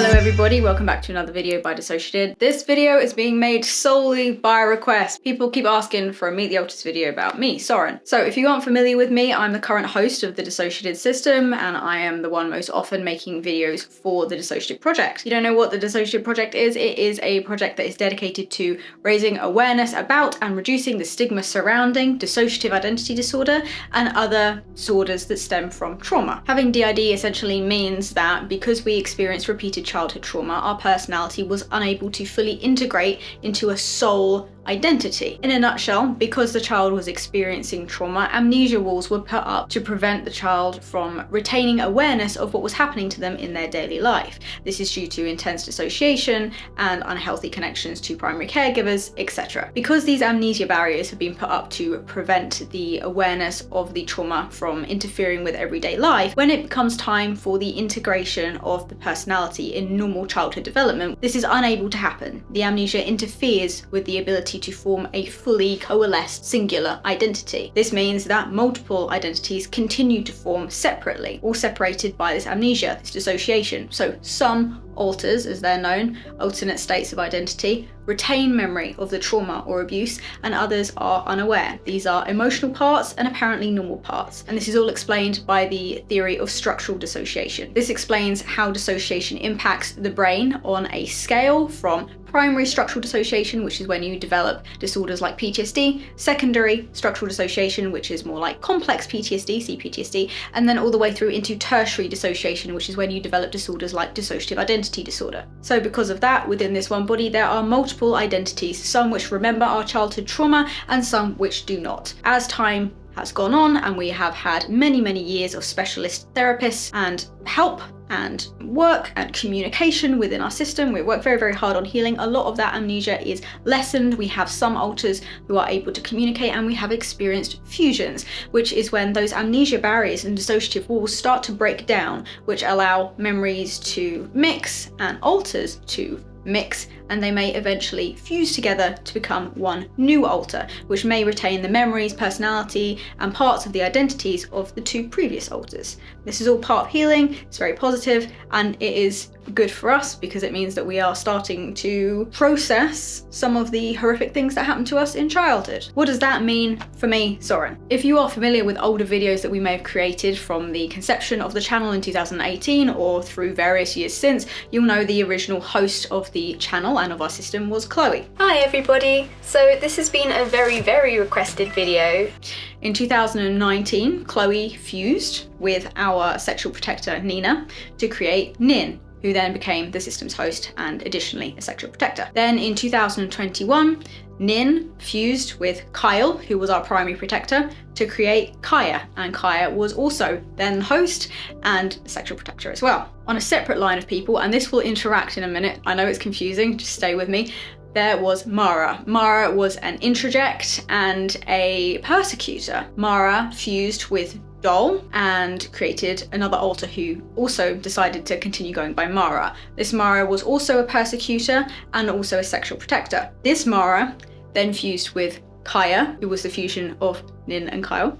Hello everybody, welcome back to another video by DissociaDID. This video is being made solely by request. People keep asking for a Meet the ALTERS video about me, Soren. So if you aren't familiar with me, I'm the current host of the DissociaDID system, and I am the one most often making videos for the Dissociative project. If you don't know what the Dissociative project is, it is a project that is dedicated to raising awareness about and reducing the stigma surrounding dissociative identity disorder and other disorders that stem from trauma. Having DID essentially means that because we experience repeated childhood trauma, our personality was unable to fully integrate into a sole identity. In a nutshell, because the child was experiencing trauma, amnesia walls were put up to prevent the child from retaining awareness of what was happening to them in their daily life. This is due to intense dissociation and unhealthy connections to primary caregivers, etc. Because these amnesia barriers have been put up to prevent the awareness of the trauma from interfering with everyday life, when it becomes time for the integration of the personality in normal childhood development, this is unable to happen. The amnesia interferes with the ability to form a fully coalesced singular identity. This means that multiple identities continue to form separately, all separated by this amnesia, this dissociation. So some ALTERS, as they're known, alternate states of identity, retain memory of the trauma or abuse, and others are unaware. These are emotional parts and apparently normal parts. And this is all explained by the theory of structural dissociation. This explains how dissociation impacts the brain on a scale from primary structural dissociation, which is when you develop disorders like PTSD, secondary structural dissociation, which is more like complex PTSD, CPTSD, and then all the way through into tertiary dissociation, which is when you develop disorders like dissociative identity disorder. So because of that, within this one body, there are multiple identities, some which remember our childhood trauma and some which do not. As time has gone on and we have had many years of specialist therapists and help and work and communication within our system, we work very hard on healing. A lot of that amnesia is lessened. We have some ALTERS who are able to communicate, and we have experienced fusions, which is when those amnesia barriers and dissociative walls start to break down, which allow memories to mix and ALTERS to mix, and they may eventually fuse together to become one new ALTER, which may retain the memories, personality, and parts of the identities of the two previous ALTERs. This is all part of healing, it's very positive, and it is good for us because it means that we are starting to process some of the horrific things that happened to us in childhood. What does that mean for me, Soren? If you are familiar with older videos that we may have created from the conception of the channel in 2018 or through various years since, you'll know the original host of the channel and of our system was Chloe. Hi everybody! So this has been a very requested video. In 2019, Chloe fused with our sexual protector Nina to create Nin, who then became the system's host and additionally a sexual protector. Then in 2021, Nin fused with Kyle, who was our primary protector, to create Kaya, and Kaya was also then host and sexual protector as well. On a separate line of people, and this will interact in a minute, I know it's confusing, just stay with me, there was Mara. Mara was an introject and a persecutor. Mara fused with Doll and created another ALTER who also decided to continue going by Mara. This Mara was also a persecutor and also a sexual protector. This Mara then fused with Kaya, who was the fusion of Nin and Kyle,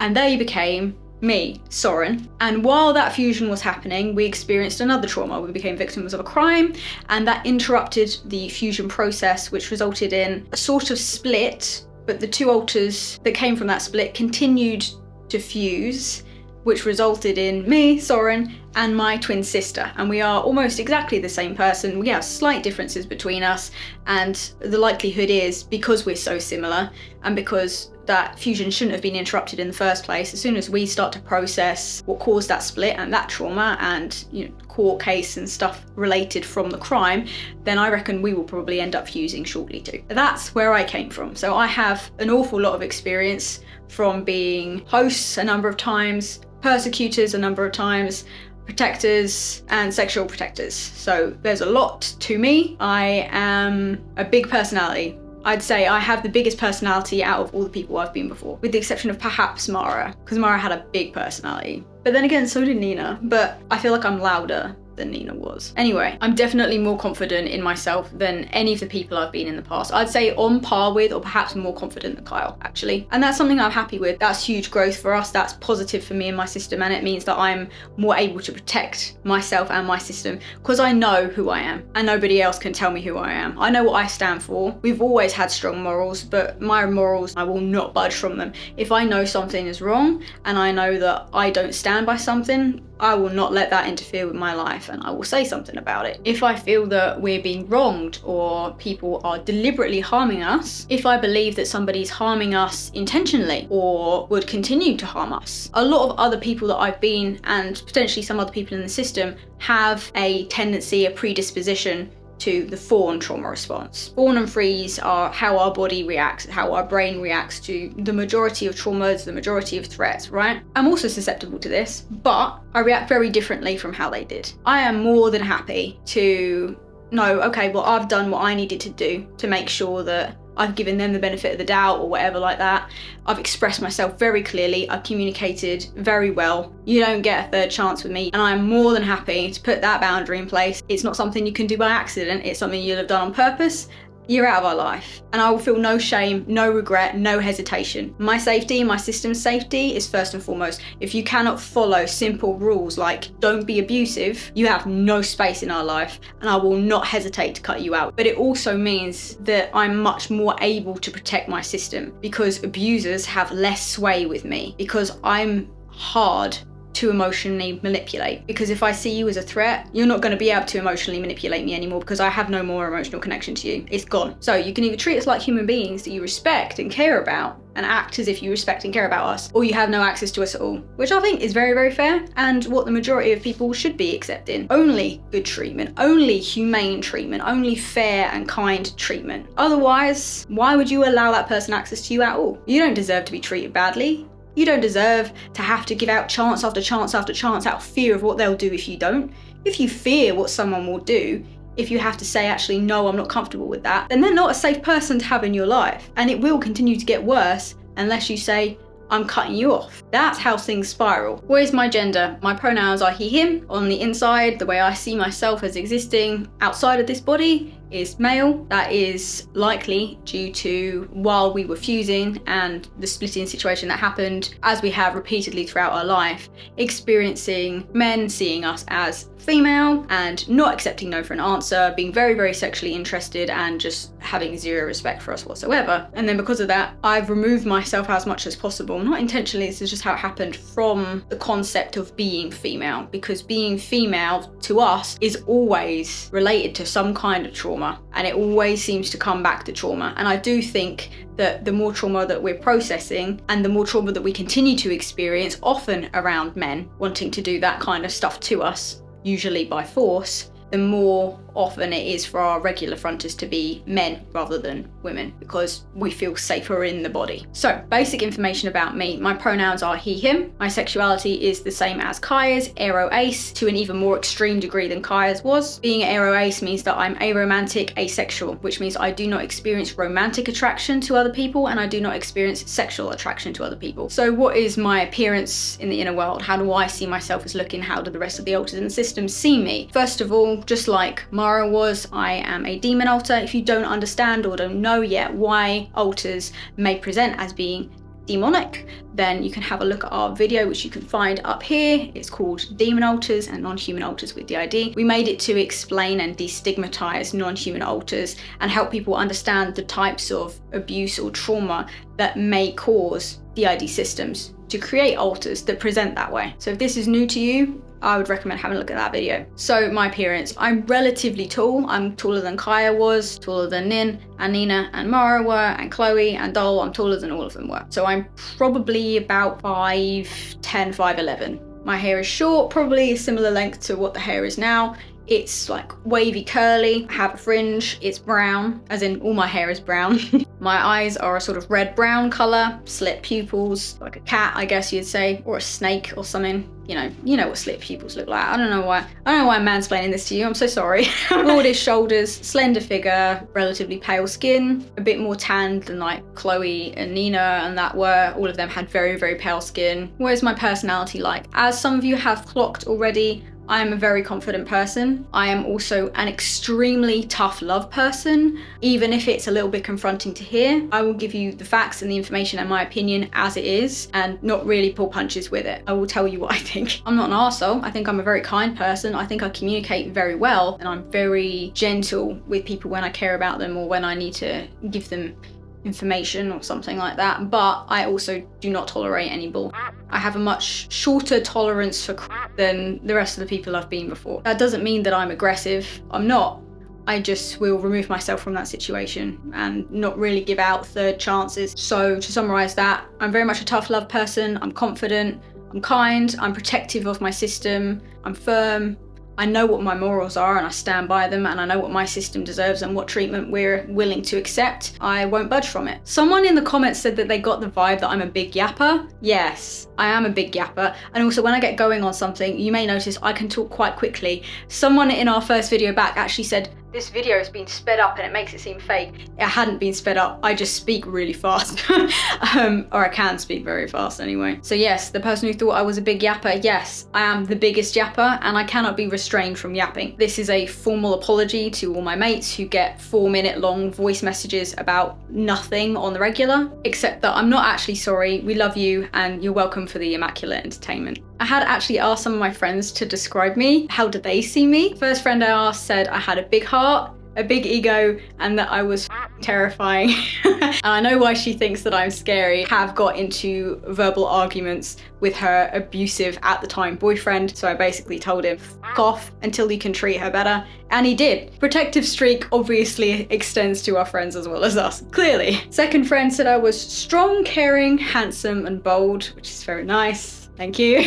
and they became me, Soren. And while that fusion was happening, we experienced another trauma. We became victims of a crime, and that interrupted the fusion process, which resulted in a sort of split, but the two ALTERs that came from that split continued to fuse, which resulted in me, Soren, and my twin sister. And we are almost exactly the same person. We have slight differences between us, and the likelihood is, because we're so similar and because that fusion shouldn't have been interrupted in the first place, as soon as we start to process what caused that split and that trauma and, you know, court case and stuff related from the crime, then I reckon we will probably end up fusing shortly too. That's where I came from. So I have an awful lot of experience from being hosts a number of times, persecutors a number of times, protectors and sexual protectors. So there's a lot to me. I am a big personality. I'd say I have the biggest personality out of all the people I've been before, with the exception of perhaps Mara, because Mara had a big personality. But then again, so did Nina, but I feel like I'm louder than Nina was. Anyway, I'm definitely more confident in myself than any of the people I've been in the past. I'd say on par with, or perhaps more confident than Kyle, actually. And that's something I'm happy with. That's huge growth for us. That's positive for me and my system, and it means that I'm more able to protect myself and my system because I know who I am and nobody else can tell me who I am. I know what I stand for. We've always had strong morals, but my morals, I will not budge from them. If I know something is wrong and I know that I don't stand by something, I will not let that interfere with my life, and I will say something about it. If I feel that we're being wronged or people are deliberately harming us, if I believe that somebody's harming us intentionally or would continue to harm us, a lot of other people that I've been, and potentially some other people in the system, have a tendency, a predisposition to the fawn trauma response. Fawn and freeze are how our body reacts, how our brain reacts to the majority of traumas, the majority of threats, right? I'm also susceptible to this, but I react very differently from how they did. I am more than happy to know, okay, well, I've done what I needed to do to make sure that I've given them the benefit of the doubt or whatever like that. I've expressed myself very clearly. I've communicated very well. You don't get a third chance with me. And I'm more than happy to put that boundary in place. It's not something you can do by accident. It's something you'll have done on purpose. You're out of our life. And I will feel no shame, no regret, no hesitation. My safety, my system's safety is first and foremost. If you cannot follow simple rules like don't be abusive, you have no space in our life, and I will not hesitate to cut you out. But it also means that I'm much more able to protect my system because abusers have less sway with me because I'm hard to emotionally manipulate. Because if I see you as a threat, you're not going to be able to emotionally manipulate me anymore because I have no more emotional connection to you. It's gone. So you can either treat us like human beings that you respect and care about and act as if you respect and care about us, or you have no access to us at all, which I think is very, very fair and what the majority of people should be accepting. Only good treatment, only humane treatment, only fair and kind treatment. Otherwise, why would you allow that person access to you at all? You don't deserve to be treated badly. You don't deserve to have to give out chance after chance after chance out of fear of what they'll do if you don't. If you fear what someone will do, if you have to say, actually, no, I'm not comfortable with that, then they're not a safe person to have in your life. And it will continue to get worse unless you say, I'm cutting you off. That's how things spiral. What is my gender? My pronouns are he, him. On the inside, the way I see myself as existing outside of this body is male. That is likely due to while we were fusing and the splitting situation that happened, as we have repeatedly throughout our life, experiencing men seeing us as female and not accepting no for an answer, being very, very sexually interested and just having zero respect for us whatsoever. And then because of that, I've removed myself as much as possible, not intentionally, this is just how it happened, from the concept of being female, because being female to us is always related to some kind of trauma, and it always seems to come back to trauma. And I do think that the more trauma that we're processing and the more trauma that we continue to experience, often around men wanting to do that kind of stuff to us, usually by force, the more often it is for our regular fronters to be men rather than women, because we feel safer in the body. So, basic information about me. My pronouns are he, him. My sexuality is the same as Kaya's, aero-ace, to an even more extreme degree than Kaya's was. Being aero-ace means that I'm aromantic, asexual, which means I do not experience romantic attraction to other people and I do not experience sexual attraction to other people. So what is my appearance in the inner world? How do I see myself as looking? How do the rest of the alters in the system see me? First of all, just like Mara was, I am a demon alter. If you don't understand or don't know yet why alters may present as being demonic, then you can have a look at our video, which you can find up here. It's called Demon Alters and Non-Human Alters with DID. We made it to explain and destigmatize non-human alters and help people understand the types of abuse or trauma that may cause DID systems to create alters that present that way. So if this is new to you, I would recommend having a look at that video. So my appearance, I'm relatively tall. I'm taller than Kaya was, taller than Nin and Nina and Mara were, and Chloe and Dol. I'm taller than all of them were. So I'm probably about 5'10", 5'11". My hair is short, probably a similar length to what the hair is now. It's like wavy curly, I have a fringe, it's brown, as in all my hair is brown. My eyes are a sort of red-brown colour, slit pupils, like a cat, I guess you'd say, or a snake or something. You know what slit pupils look like. I don't know why I'm mansplaining this to you, I'm so sorry. Broadish shoulders, slender figure, relatively pale skin, a bit more tanned than like Chloe and Nina and that were. All of them had very, very pale skin. What is my personality like? As some of you have clocked already, I am a very confident person. I am also an extremely tough love person. Even if it's a little bit confronting to hear, I will give you the facts and the information and my opinion as it is and not really pull punches with it. I will tell you what I think. I'm not an arsehole. I think I'm a very kind person. I think I communicate very well and I'm very gentle with people when I care about them or when I need to give them information or something like that, but I also do not tolerate any bull. I have a much shorter tolerance for crap than the rest of the people I've been before. That doesn't mean that I'm aggressive. I'm not. I just will remove myself from that situation and not really give out third chances. So to summarize that, I'm very much a tough love person. I'm confident, I'm kind, I'm protective of my system, I'm firm. I know what my morals are and I stand by them, and I know what my system deserves and what treatment we're willing to accept. I won't budge from it. Someone in the comments said that they got the vibe that I'm a big yapper. Yes, I am a big yapper. And also when I get going on something, you may notice I can talk quite quickly. Someone in our first video back actually said, this video has been sped up and it makes it seem fake. It hadn't been sped up, I just speak really fast. Or I can speak very fast anyway. So yes, the person who thought I was a big yapper, yes, I am the biggest yapper and I cannot be restrained from yapping. This is a formal apology to all my mates who get 4-minute long voice messages about nothing on the regular, except that I'm not actually sorry, we love you and you're welcome for the immaculate entertainment. I had actually asked some of my friends to describe me. How did they see me? First friend I asked said I had a big heart, a big ego, and that I was terrifying. And I know why she thinks that I'm scary. Have got into verbal arguments with her abusive at the time boyfriend. So I basically told him, F off until you can treat her better. And he did. Protective streak obviously extends to our friends as well as us, clearly. Second friend said I was strong, caring, handsome, and bold, which is very nice. Thank you.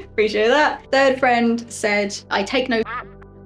Appreciate that. Third friend said, I take no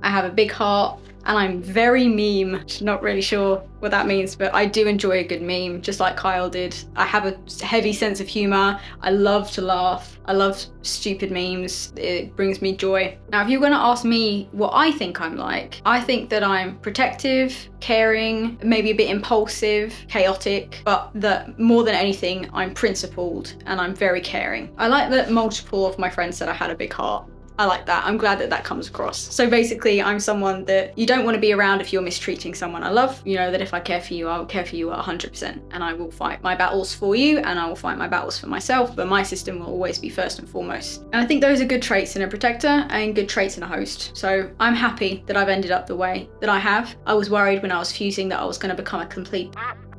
I have a big heart and I'm very meme. Not really sure what that means, but I do enjoy a good meme, just like Kyle did. I have a heavy sense of humor. I love to laugh. I love stupid memes. It brings me joy. Now, if you're gonna ask me what I think I'm like, I think that I'm protective, caring, maybe a bit impulsive, chaotic, but that more than anything, I'm principled and I'm very caring. I like that multiple of my friends said I had a big heart. I like that. I'm glad that that comes across. So basically, I'm someone that you don't want to be around if you're mistreating someone I love. You know that if I care for you, I will care for you at 100%. And I will fight my battles for you and I will fight my battles for myself, but my system will always be first and foremost. And I think those are good traits in a protector and good traits in a host. So I'm happy that I've ended up the way that I have. I was worried when I was fusing that I was going to become a complete.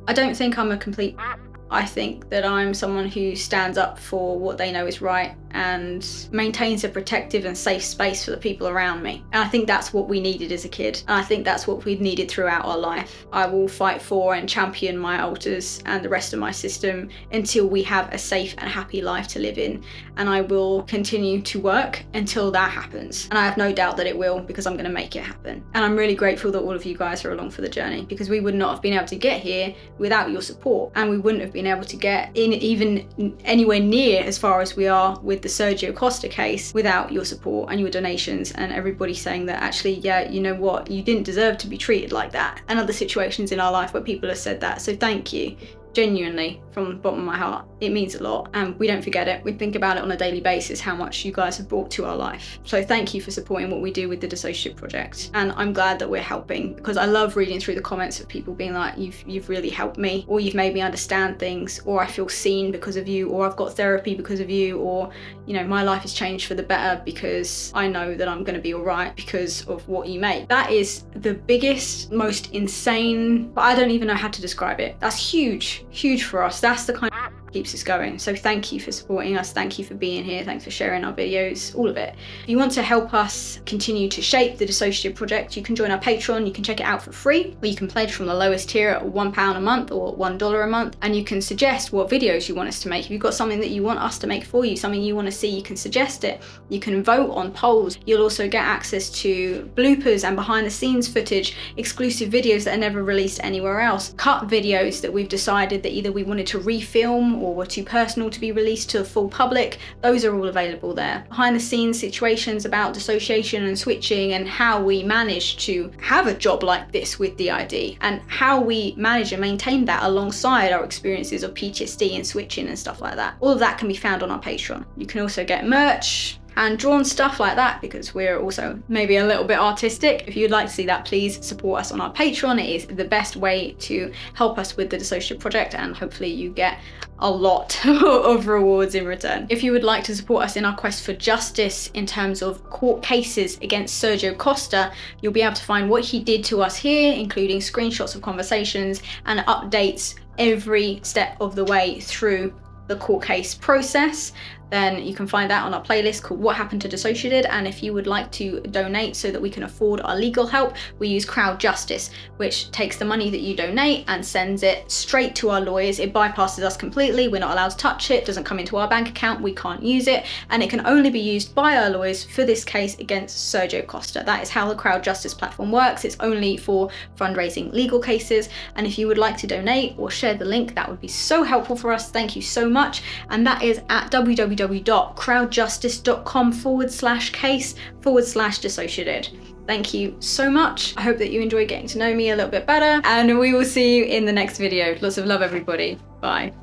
I don't think I'm a complete. I think that I'm someone who stands up for what they know is right and maintains a protective and safe space for the people around me. And I think that's what we needed as a kid. And I think that's what we've needed throughout our life. I will fight for and champion my alters and the rest of my system until we have a safe and happy life to live in. And I will continue to work until that happens. And I have no doubt that it will, because I'm going to make it happen. And I'm really grateful that all of you guys are along for the journey, because we would not have been able to get here without your support. And we wouldn't have been able to get in even anywhere near as far as we are with the Sergio Costa case without your support and your donations and everybody saying that actually, yeah, you know what, you didn't deserve to be treated like that, and other situations in our life where people have said that. So thank you. Genuinely, from the bottom of my heart, it means a lot and we don't forget it. We think about it on a daily basis, how much you guys have brought to our life. So thank you for supporting what we do with the Dissociative project, and I'm glad that we're helping, because I love reading through the comments of people being like, you've really helped me, or you've made me understand things, or I feel seen because of you, or I've got therapy because of you, or you know, my life has changed for the better because I know that I'm going to be all right because of what you made. That is the biggest, most insane, but I don't even know how to describe it. That's huge for us. That's the kind of keeps us going. So thank you for supporting us, thank you for being here, thanks for sharing our videos, all of it. If you want to help us continue to shape the Dissociative project, you can join our Patreon. You can check it out for free, or you can pledge from the lowest tier at £1 a month or $1 a month, and you can suggest what videos you want us to make. If you've got something that you want us to make for you, something you want to see, you can suggest it. You can vote on polls. You'll also get access to bloopers and behind the scenes footage, exclusive videos that are never released anywhere else, cut videos that we've decided that either we wanted to refilm or were too personal to be released to the full public. Those are all available there. Behind the scenes situations about dissociation and switching, and how we manage to have a job like this with DID, and how we manage and maintain that alongside our experiences of PTSD and switching and stuff like that. All of that can be found on our Patreon. You can also get merch, hand-drawn stuff like that, because we're also maybe a little bit artistic. If you'd like to see that, please support us on our Patreon. It is the best way to help us with the Dissociative project, and hopefully you get a lot of rewards in return. If you would like to support us in our quest for justice in terms of court cases against Sergio Costa, you'll be able to find what he did to us here, including screenshots of conversations and updates every step of the way through the court case process. Then you can find that on our playlist called What Happened to DissociaDID. And if you would like to donate so that we can afford our legal help, we use Crowd Justice, which takes the money that you donate and sends it straight to our lawyers. It bypasses us completely. We're not allowed to touch it, doesn't come into our bank account, we can't use it, and it can only be used by our lawyers for this case against Sergio Costa. That is how the Crowd Justice platform works. It's only for fundraising legal cases. And if you would like to donate or share the link, that would be so helpful for us. Thank you so much. And that is at www.crowdjustice.com/case/dissociated. Thank you so much. I hope that you enjoy getting to know me a little bit better, and we will see you in the next video. Lots of love, everybody. Bye.